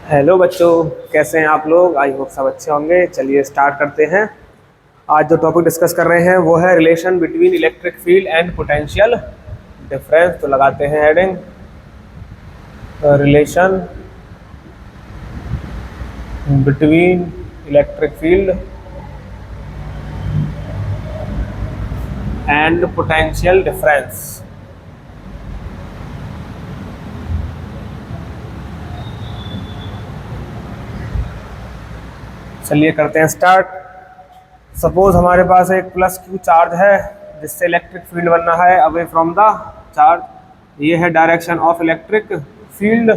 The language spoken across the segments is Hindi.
हेलो बच्चों, कैसे हैं आप लोग। आई होप सब अच्छे होंगे। चलिए स्टार्ट करते हैं। आज जो टॉपिक डिस्कस कर रहे हैं वो है relation between electric field and potential difference. तो लगाते हैं heading relation between electric field and potential difference. चलिए करते हैं स्टार्ट। सपोज हमारे पास एक प्लस क्यू चार्ज है जिससे इलेक्ट्रिक फील्ड बनना है अवे फ्रॉम द चार्ज। ये है डायरेक्शन ऑफ इलेक्ट्रिक फील्ड।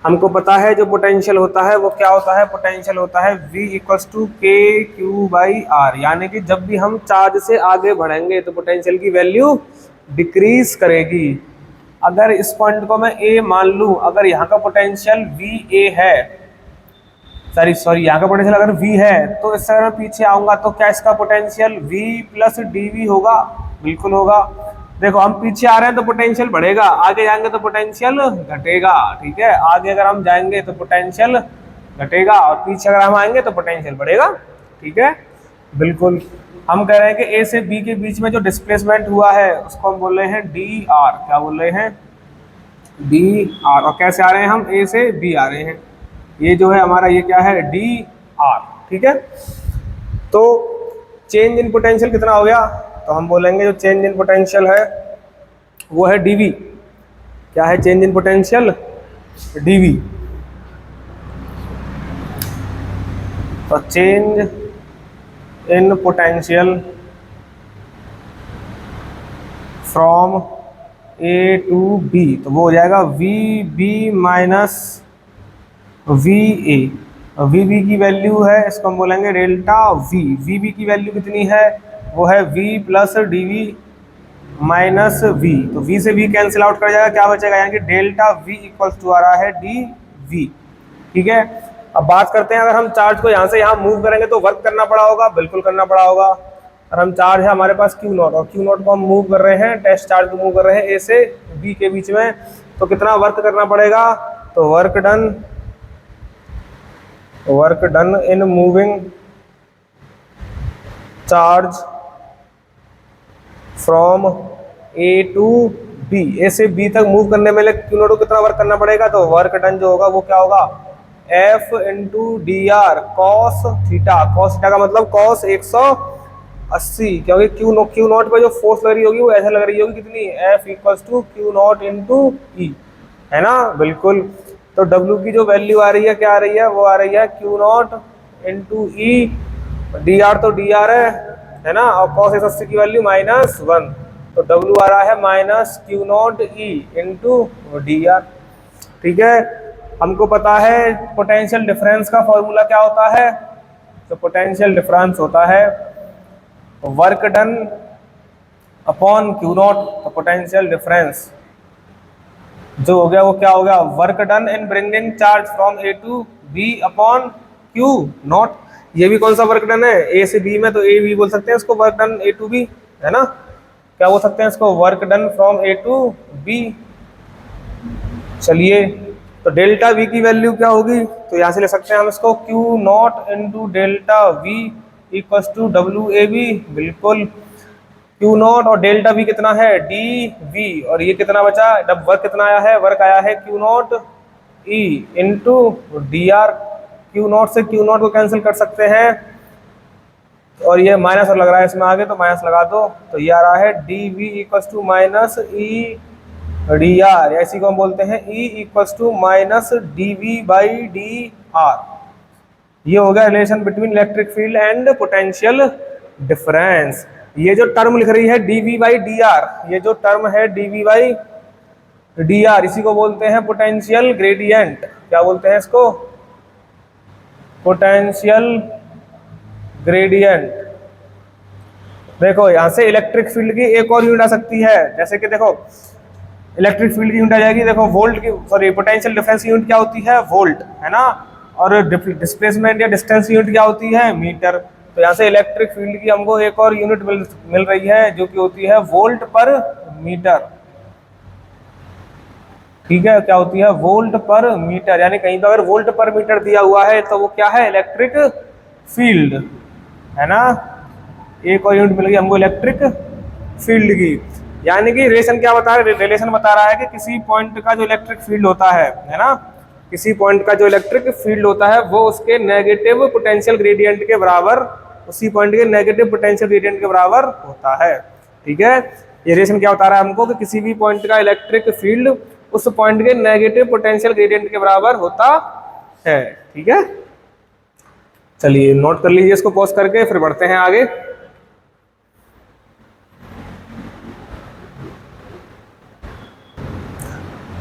हमको पता है जो पोटेंशियल होता है वो क्या होता है। पोटेंशियल होता है V इक्वल्स टू के क्यू बाई आर, यानी कि जब भी हम चार्ज से आगे बढ़ेंगे तो पोटेंशियल की वैल्यू डिक्रीज करेगी। अगर इस पॉइंट को मैं A मान लूँ, अगर यहाँ का पोटेंशियल VA है, सॉरी यहाँ का पोटेंशियल अगर V है, तो इससे अगर मैं पीछे आऊंगा तो क्या इसका पोटेंशियल V प्लस DV होगा? बिल्कुल होगा। देखो हम पीछे आ रहे हैं तो पोटेंशियल बढ़ेगा, आगे जाएंगे तो पोटेंशियल घटेगा। ठीक है, आगे अगर हम जाएंगे तो पोटेंशियल घटेगा और पीछे अगर हम आएंगे तो पोटेंशियल बढ़ेगा। ठीक है, बिल्कुल। हम कह रहे हैं कि A से B के बीच में जो डिस्प्लेसमेंट हुआ है उसको हम बोल रहे हैं DR। क्या बोल रहे हैं? DR। और कैसे आ रहे हैं हम? A से B आ रहे हैं। ये जो है हमारा ये क्या है? DR। ठीक है, तो चेंज इन पोटेंशियल कितना हो गया? तो हम बोलेंगे जो चेंज इन पोटेंशियल है वो है DV। क्या है चेंज इन पोटेंशियल? DV। तो change in potential from A to B, तो वो हो जाएगा VB माइनस VA। VB की वैल्यू है, इसको हम बोलेंगे डेल्टा V। VB की वैल्यू कितनी है? वो है V plus DV minus V। तो V से V कैंसिल आउट कर जाएगा, क्या बचेगा? यानी कि डेल्टा V इक्वल्स टू आ रहा है DV। ठीक है, अब बात करते हैं अगर हम चार्ज को यहाँ से यहाँ मूव करेंगे तो वर्क करना पड़ा होगा। बिल्कुल करना पड़ा होगा। और हम चार्ज है हमारे पास Q0 और Q0 को हम मूव कर रहे हैं, टेस्ट चार्ज को मूव कर रहे हैं A से B के बीच में, तो कितना वर्क करना पड़ेगा? तो work done in moving charge from A to B। A से B तक मूव करने में Q0 को कितना वर्क करना पड़ेगा? तो वर्क डन जो होगा वो क्या होगा? F into DR cos theta. Cos theta का मतलब कॉस 180, क्योंकि Q0 पे जो फोर्स लग रही होगी वो ऐसे लग रही होगी कितनी? F equals to Q0 into E, है ना? बिल्कुल। तो W की जो वैल्यू आ रही है क्या आ रही है? वो आ रही है Q0 इंटू E। DR तो DR है ना, और cos 180 की वैल्यू -1, तो W आ रहा है minus Q0 E into DR। ठीक है, हमको पता है पोटेंशियल डिफरेंस का फॉर्मूला क्या होता है। तो पोटेंशियल डिफरेंस होता है वर्क डन अपॉन Q0। तो पोटेंशियल डिफरेंस जो हो गया वो क्या हो गया? Work done in bringing charge from A to B upon Q0। ये भी कौन सा वर्क डन है? A से B में, तो A भी बोल सकते हैं इसको work done A to B, है ना? क्या बोल सकते हैं इसको? Work done from A to B। चलिए, तो डेल्टा V की वैल्यू क्या होगी? तो यहाँ से ले सकते हैं हम इसको Q0 into delta V equals to WAB। बिल्कुल, Q0 और डेल्टा V कितना है? DV। और ये कितना बचा? जब वर्क कितना आया है? वर्क आया है Q0 E into DR। Q0 से Q0 को कैंसिल कर सकते हैं, और ये माइनस लग रहा है इसमें आगे, तो माइनस लगा दो, तो ये आ रहा है DV equals to minus E DR। इसी को हम बोलते हैं E equals to minus DV by DR। ये हो गया relation between electric field and potential difference. ये जो टर्म लिख रही है DV बाई DR, ये जो टर्म है DV बाई DR, इसी को बोलते हैं पोटेंशियल ग्रेडियंट। क्या बोलते हैं इसको? Potential gradient. देखो यहाँ से इलेक्ट्रिक फील्ड की एक और यूनिट आ सकती है, जैसे कि देखो इलेक्ट्रिक फील्ड की यूनिट आ जाएगी, देखो वोल्ट की, सॉरी पोटेंशियल डिफरेंस की यूनिट क्या होती है? वोल्ट, है ना? और डिस्प्लेसमेंट या डिस्टेंस यूनिट क्या होती है? मीटर। तो यहाँ से इलेक्ट्रिक फील्ड की हमको एक और यूनिट मिल रही है जो कि होती है वोल्ट पर मीटर। ठीक है, क्या होती है, वोल्ट पर मीटर, यानी कहीं पर अगर वोल्ट पर मीटर दिया हुआ है तो वो क्या है, इलेक्ट्रिक फील्ड है ना। एक और यूनिट मिल गई हमको इलेक्ट्रिक फील्ड की। यानी कि रिलेशन क्या बता रहा है, रिलेशन बता रहा है कि किसी पॉइंट का जो इलेक्ट्रिक फील्ड होता है ना, किसी पॉइंट का जो इलेक्ट्रिक फील्ड होता है वो उसके नेगेटिव पोटेंशियल ग्रेडियंट के बराबर, उसी पॉइंट के नेगेटिव पोटेंशियल ग्रेडियंट के बराबर होता है। ठीक है, ये रिलेशन क्या बता रहा है हमको कि किसी भी पॉइंट का इलेक्ट्रिक फील्ड उस पॉइंट के नेगेटिव पोटेंशियल ग्रेडियंट के बराबर होता है। ठीक है, चलिए नोट कर लीजिए इसको पॉज करके, फिर बढ़ते हैं आगे।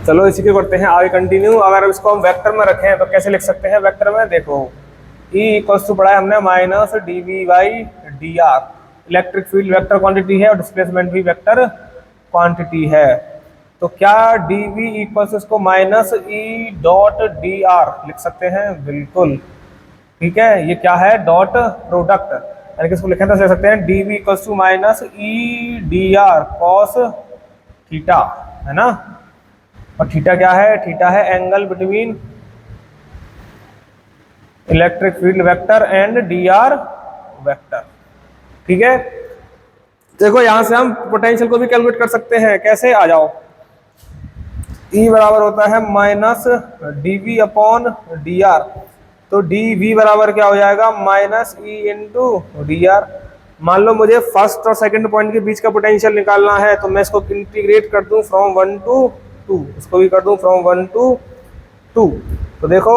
चलो इसी के करते हैं आगे कंटिन्यू। अगर इसको हम वेक्टर में रखें तो कैसे लिख सकते हैं वेक्टर में, देखो E इक्वल्स टू पढ़ा है हमने minus dV/dr। Electric field vector quantity है और डिस्प्लेसमेंट भी वेक्टर क्वांटिटी है। तो क्या dV इक्वल्स इसको माइनस E.dr लिख सकते हैं, बिल्कुल। ठीक है, ये क्या है, डॉट प्रोडक्ट, यानी कि इसको लिखें तो ले सकते हैं dV equals to minus E.dr cos theta, है ना। और थीटा क्या है, थीटा है angle between electric field vector and dr vector. ठीक है, देखो यहां से हम पोटेंशियल को भी कैलकुलेट कर सकते हैं, कैसे, आ जाओ। E बराबर होता है माइनस dV अपॉन dr, तो dV बराबर क्या हो जाएगा, माइनस E इंटू dr। मान लो मुझे फर्स्ट और सेकंड पॉइंट के बीच का पोटेंशियल निकालना है, तो मैं इसको इंटीग्रेट कर दूं फ्रॉम 1 to 2, इसको भी कर दूं फ्रॉम 1 to 2। तो देखो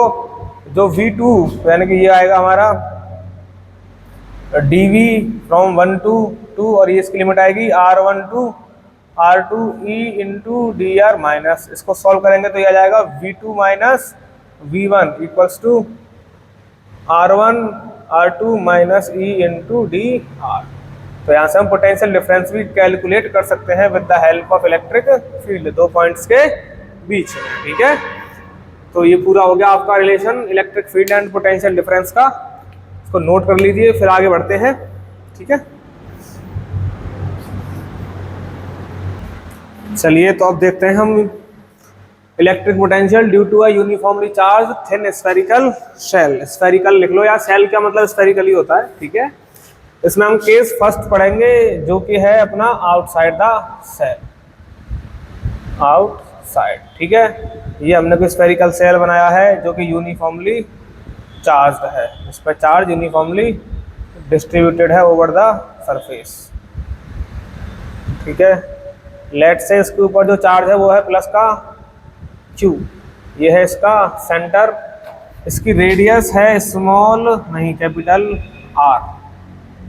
जो V2 यानी कि ये आएगा हमारा dV फ्रॉम 1 to 2, और ये इसकी लिमिट आएगी R1 to R2 E into dr minus, इसको सॉल्व करेंगे तो ये आ जाएगा V2 minus V1 equals to R1 R2 minus E into dr। तो यहाँ से हम पोटेंशियल डिफरेंस भी कैलकुलेट कर सकते हैं with the help of electric field, दो पॉइंट्स के बीच में। ठीक है, तो ये पूरा हो गया आपका relation electric field and potential difference का, इसको नोट कर लीजिए, फिर आगे बढ़ते हैं। ठीक है, चलिए तो अब देखते हैं हम electric potential due to a uniformly charge thin spherical shell. Spherical लिख लो यार, शेल का मतलब स्फेरिकल ही होता है। ठीक है, इसमें हम केस फर्स्ट पढ़ेंगे जो कि है अपना आउटसाइड द सेल, आउटसाइड। ठीक है, ये हमने कोई स्फेरिकल सेल बनाया है जो कि यूनिफॉर्मली चार्ज्ड है, इस पर चार्ज यूनिफॉर्मली डिस्ट्रीब्यूटेड है ओवर द सरफेस। ठीक है, लेट से इसके ऊपर जो चार्ज है वो है प्लस का Q, ये है इसका सेंटर, इसकी रेडियस है स्मॉल नहीं कैपिटल R,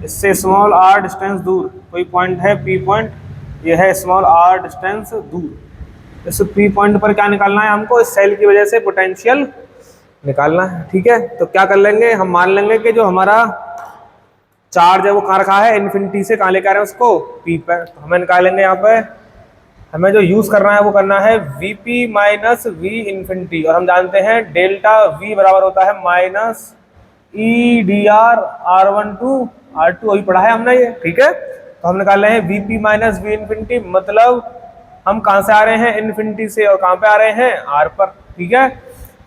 इससे स्मॉल r डिस्टेंस दूर कोई पॉइंट है P पॉइंट, ये है स्मॉल r डिस्टेंस दूर। इस P पॉइंट पर क्या निकालना है हमको, इस सेल की वजह से पोटेंशियल निकालना है। ठीक है, तो क्या कर लेंगे, हम मान लेंगे कि जो हमारा चार्ज है वो कहाँ रखा है, इन्फिनिटी से कहाँ लेकर आ रहे हैं उसको, P पर। तो हमें निकालेंगे यहाँ पे, हमें जो यूज करना है वो करना है Vp माइनस V इन्फिनिटी, और हम जानते हैं डेल्टा V बराबर होता है minus E dr R1 to R2, वही पढ़ा है हमने ये। ठीक है, तो हम निकाल रहे हैं Vp माइनस V इन्फिनिटी, मतलब हम कहाँ से आ रहे हैं, इन्फिनिटी से, और कहाँ पे आ रहे हैं, R पर। ठीक है,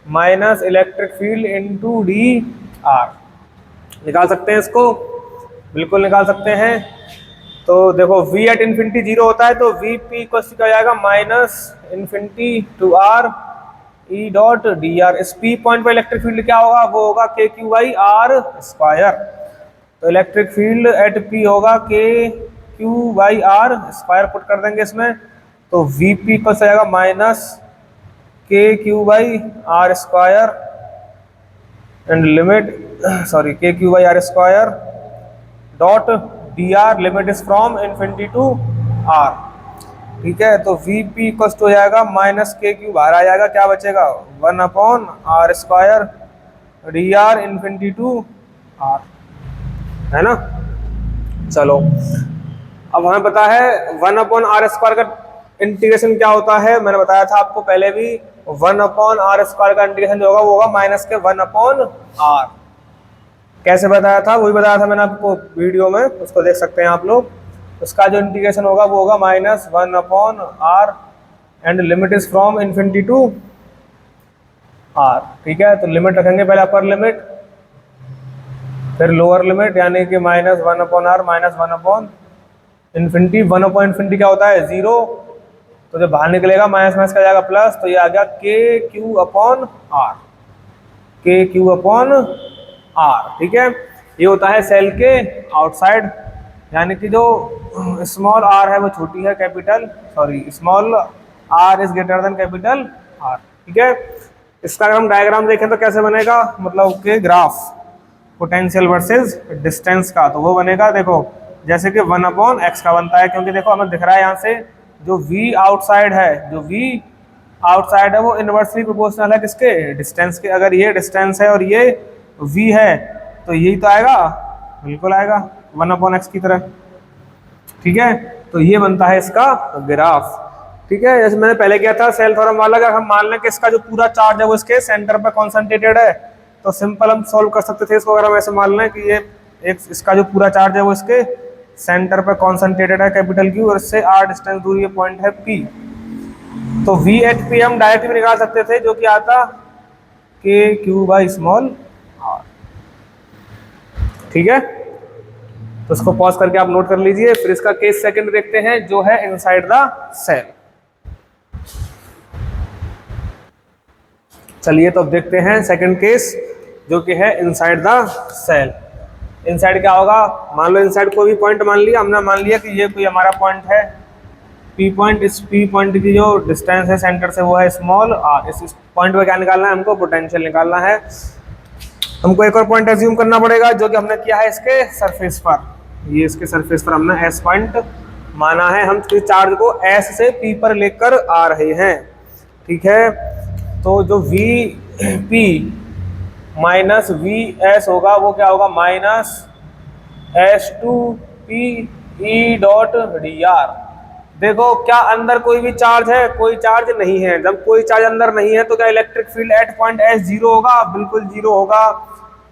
minus electric field into dr, निकाल सकते हैं इसको, बिल्कुल निकाल सकते हैं। तो देखो V एट इन्फिनिटी 0 होता है, तो Vp इक्वल टू क्या हो जाएगा, minus infinity to R E dot dr। इस P पॉइंट पर इलेक्ट्रिक फील्ड क्या होगा, वो होगा KQ/R स्क्वायर। तो इलेक्ट्रिक फील्ड एट P होगा KQ/R स्क्वायर, पुट कर देंगे इसमें, तो Vp इक्वल हो जाएगा minus KQ/R square and limit sorry KQ/R square dot dr, limit is from infinity to R। ठीक है, तो Vp इक्वल हो जाएगा माइनस KQ, बाहर आ जाएगा, क्या बचेगा, 1 upon R square dr infinity to R, है ना। चलो अब हमें पता है 1 अपॉन R स्क्वायर का इंटीग्रेशन क्या होता है, मैंने बताया था आपको पहले भी, 1 अपॉन R स्क्वायर का इंटीग्रेशन जो होगा वो होगा माइनस के 1 अपॉन R। कैसे बताया था, वही बताया था मैंने आपको वीडियो में, उसको देख सकते हैं आप लोग। उसका जो इंटीग्रेशन होगा वो होगा minus 1 upon R and limit is from infinity to R. ठीक है, तो लिमिट रखेंगे पहले अपर लिमिट, फिर लोअर लिमिट यानी कि -1/r -1/, इन्फिनिटी 1/∞ क्या होता है 0, तो जब बाहर निकलेगा माइनस माइनस का जाएगा प्लस, तो ये आ गया KQ/R, KQ/R। ठीक है, ये होता है सेल के आउटसाइड, यानी कि जो स्मॉल r है वो छोटी है capital, sorry small r is greater than capital R। ठीक है, इसका अगर हम डायग्राम देखें तो कैसे बनेगा, मतलब कि ग्राफ पोटेंशियल वर्सेस डिस्टेंस का, तो वो बनेगा देखो जैसे कि 1/x का बनता है, क्योंकि देखो हमें दिख रहा है यहाँ से जो v आउटसाइड है, जो v आउटसाइड है वो इनवर्सली प्रोपोर्शनल है किसके, डिस्टेंस के। अगर ये डिस्टेंस है और ये v है तो यही तो आएगा, बिल्कुल आएगा 1/x की तरह। ठीक है, तो ये बनता है इसका ग्राफ। ठीक है, जैसे मैंने पहले किया था सेल थ्योरम वाला, अगर हम मान लें कि इसका जो पूरा चार्ज है वो इसके सेंटर पर कॉन्सेंट्रेटेड है, तो सिंपल हम सॉल्व कर सकते थे इसको। अगर हम ऐसे मान लें कि ये एक इसका जो पूरा चार्ज है वो इसके सेंटर पर कॉन्सेंट्रेटेड है कैपिटल Q, और इससे r डिस्टेंस दूरी, ये पॉइंट है P, तो V एट P हम डायरेक्ट भी निकाल सकते थे, जो कि आता KQ/r। ठीक है, तो इसको पॉज करके आप नोट कर लीजिए। फिर इसका केस सेकंड देखते हैं जो है इनसाइड द सेल। चलिए तो अब देखते हैं सेकंड केस जो कि है इनसाइड द सेल। इनसाइड क्या होगा, मान लो इनसाइड कोई भी पॉइंट मान लिया हमने, मान लिया कि ये कोई हमारा पॉइंट है P पॉइंट, इस P पॉइंट की जो डिस्टेंस है सेंटर से वो है स्मॉल r। इस पॉइंट पे क्या निकालना है हमको, पोटेंशियल निकालना है। हमको एक और पॉइंट एज्यूम करना पड़ेगा जो कि हमने किया है इसके सरफेस पर, ये इसके सरफेस पर हमने S पॉइंट माना है। हम चार्ज को S से P पर लेकर आ रहे हैं। ठीक है, तो जो VP माइनस VS होगा वो क्या होगा, -S2PE.dr। देखो क्या अंदर कोई भी चार्ज है, कोई चार्ज नहीं है। जब कोई चार्ज अंदर नहीं है तो क्या electric field at point S 0 होगा, बिल्कुल 0 होगा।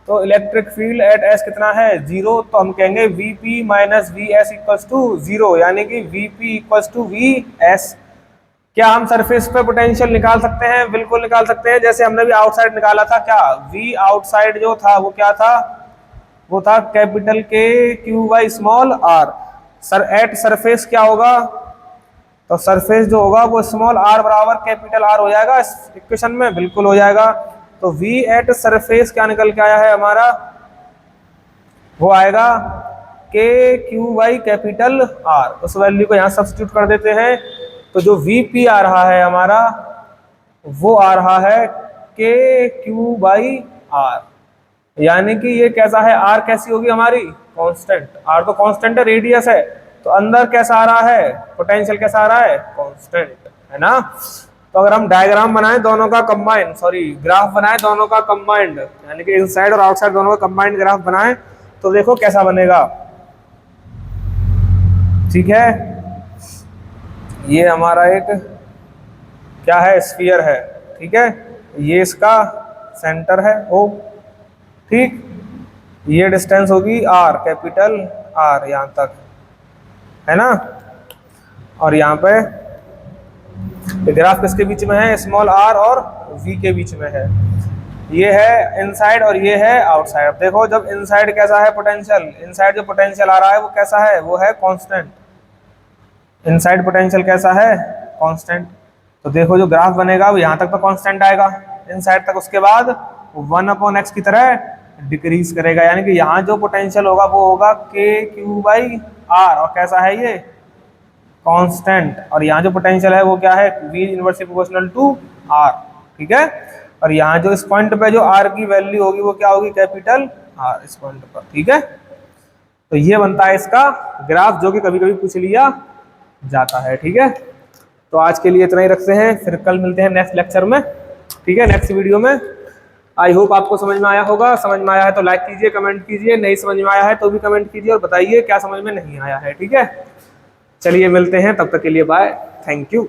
तो इलेक्ट्रिक फील्ड एट S कितना है 0, तो हम कहेंगे VP minus VS equals to 0, यानी कि VP इक्वल्स टू VS। क्या हम सरफेस पे पोटेंशियल निकाल सकते हैं, बिल्कुल निकाल सकते हैं। जैसे हमने भी आउटसाइड निकाला था, क्या V आउटसाइड जो था वो क्या था, वो था capital KQ/r। Sir at surface क्या होगा, तो सरफेस जो होगा वो स्मॉल r बराबर कैपिटल R हो जाएगा इस इक्वेशन में, बिल्कुल हो जाएगा। तो V एट सरफेस क्या निकल के आया है हमारा, वो आएगा KQ/R। उस वैल्यू को यहाँ सब्स्टिट्यूट कर देते हैं, तो जो VP आ रहा है हमारा वो आ रहा है KQ/R, यानी कि ये कैसा है, R कैसी होगी हमारी, कांस्टेंट। R तो कांस्टेंट है, रेडियस है, तो अंदर कैसा आ रहा है, पोटेंशियल कैसा आ रहा है, कांस्टेंट, है ना। तो अगर हम डायग्राम बनाएं दोनों का कंबाइंड, सॉरी ग्राफ बनाएं दोनों का कंबाइंड, यानी कि इनसाइड और आउटसाइड दोनों का कंबाइंड ग्राफ बनाएं, तो देखो कैसा बनेगा। ठीक है, ये हमारा एक क्या है, स्फीयर है। ठीक है, ये इसका सेंटर है O। ठीक, ये डिस्टेंस होगी R, कैपिटल R यहाँ तक, है ना। और यहाँ पे ग्राफ किसके बीच में है, स्मॉल r और V के बीच में है। ये है इनसाइड और ये है आउटसाइड। देखो जब इनसाइड कैसा है पोटेंशियल, इनसाइड जो पोटेंशियल आ रहा है वो कैसा है, वो है कांस्टेंट। इनसाइड पोटेंशियल कैसा है, कांस्टेंट। तो देखो जो ग्राफ बनेगा वो यहाँ तक तो कांस्टेंट आएगा इनसाइड तक, उसके बाद 1/x की तरह डिक्रीज करेगा, यानी कि यहाँ जो पोटेंशियल होगा वो होगा KQ/R, और कैसा है ये, कांस्टेंट। और यहाँ जो पोटेंशियल है वो क्या है, V inversely proportional to R। ठीक है, और यहाँ जो इस पॉइंट पे जो R की वैल्यू होगी वो क्या होगी, कैपिटल R इस पॉइंट पर। ठीक है, तो ये बनता है इसका ग्राफ, जो कि कभी कभी पूछ लिया जाता है। ठीक है, तो आज के लिए इतना ही रखते हैं, फिर कल मिलते हैं नेक्स्ट लेक्चर में। ठीक है, नेक्स्ट वीडियो में। आई होप आपको समझ में आया होगा। समझ में आया है तो लाइक कीजिए, कमेंट कीजिए, नहीं समझ में आया है तो भी कमेंट कीजिए और बताइए क्या समझ में नहीं आया है। ठीक है, चलिए मिलते हैं, तब तक के लिए बाय, थैंक यू।